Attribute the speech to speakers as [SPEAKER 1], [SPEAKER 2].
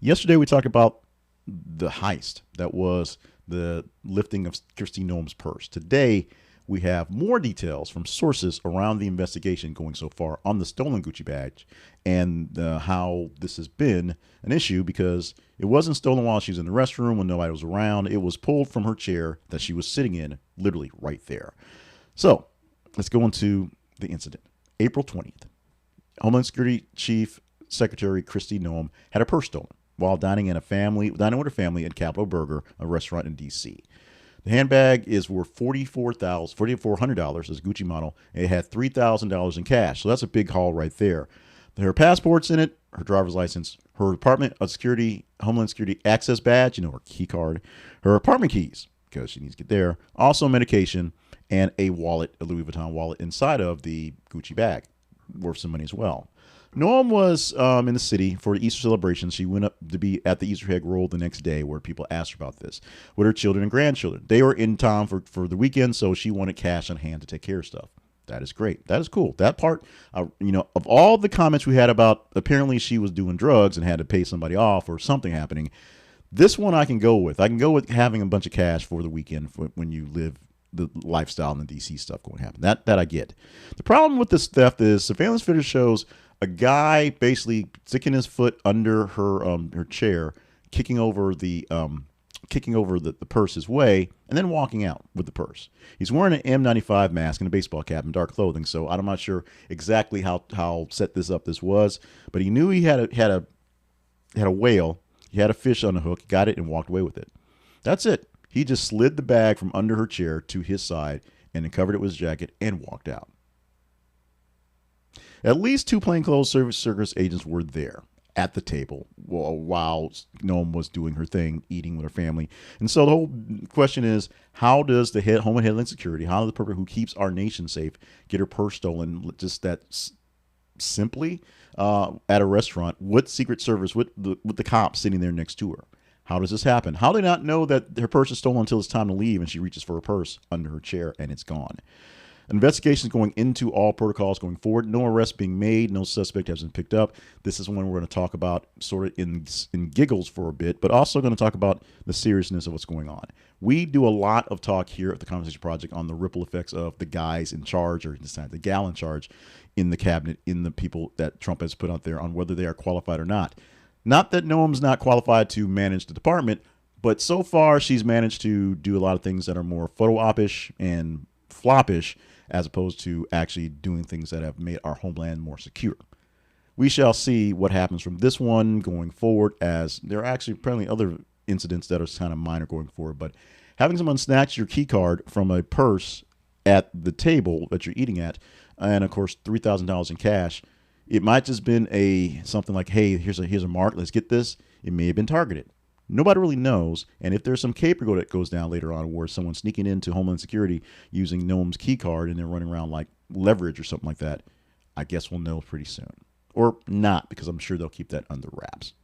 [SPEAKER 1] Yesterday, we talked about the heist that was the lifting of Kristi Noem's purse. Today, we have more details from sources around the investigation going so far on the stolen Gucci badge and how this has been an issue because it wasn't stolen while she was in the restroom when nobody was around. It was pulled from her chair that she was sitting in, literally right there. So let's go into the incident. April 20th, Homeland Security Chief Secretary Kristi Noem had a purse stolen while dining with her family at Capitol Burger, a restaurant in D.C. The handbag is worth $4,400 as a Gucci model. And it had $3,000 in cash, so that's a big haul right there. Her passport's in it, her driver's license, her Department of Security, Homeland Security access badge, her key card, her apartment keys because she needs to get there, also medication, and a wallet, a Louis Vuitton wallet inside of the Gucci bag, worth some money as well. Noem was in the city for the Easter celebration. She went up to be at the Easter egg roll the next day where people asked her about this with her children and grandchildren. They were in town for the weekend, so she wanted cash on hand to take care of stuff. That is great. That is cool. That part, of all the comments we had about apparently she was doing drugs and had to pay somebody off or something happening, this one I can go with. I can go with having a bunch of cash for the weekend when you live the lifestyle and the DC stuff going to happen. That I get. The problem with this theft is surveillance footage shows a guy basically sticking his foot under her chair, kicking over the purse his way, and then walking out with the purse. He's wearing an N95 mask and a baseball cap and dark clothing, so I'm not sure exactly how set this was, but he knew he had a whale, he had a fish on the hook, got it, and walked away with it. That's it. He just slid the bag from under her chair to his side and then covered it with his jacket and walked out. At least two plainclothes service agents were there at the table while Noem was doing her thing, eating with her family. And so the whole question is, how does the Homeland Security, how does the person who keeps our nation safe get her purse stolen just that simply at a restaurant with Secret Service, with the cops sitting there next to her? How does this happen? How do they not know that her purse is stolen until it's time to leave and she reaches for her purse under her chair and it's gone? Investigation is going into all protocols going forward. No arrest being made. No suspect has been picked up. This is one we're going to talk about sort of in giggles for a bit, but also going to talk about the seriousness of what's going on. We do a lot of talk here at the Conversation Project on the ripple effects of the guys in charge, or the gal in charge in the cabinet, in the people that Trump has put out there on whether they are qualified or not. Not that Noem's not qualified to manage the department, but so far she's managed to do a lot of things that are more photo op-ish and flop-ish, as opposed to actually doing things that have made our homeland more secure. We shall see what happens from this one going forward, as there are actually apparently other incidents that are kind of minor going forward. But having someone snatch your key card from a purse at the table that you're eating at, and of course $3,000 in cash, it might just been something like, hey, here's a mark, let's get this. It may have been targeted. Nobody really knows, and if there's some caper that goes down later on where someone's sneaking into Homeland Security using Noem's key card and they're running around like leverage or something like that, I guess we'll know pretty soon. Or not, because I'm sure they'll keep that under wraps.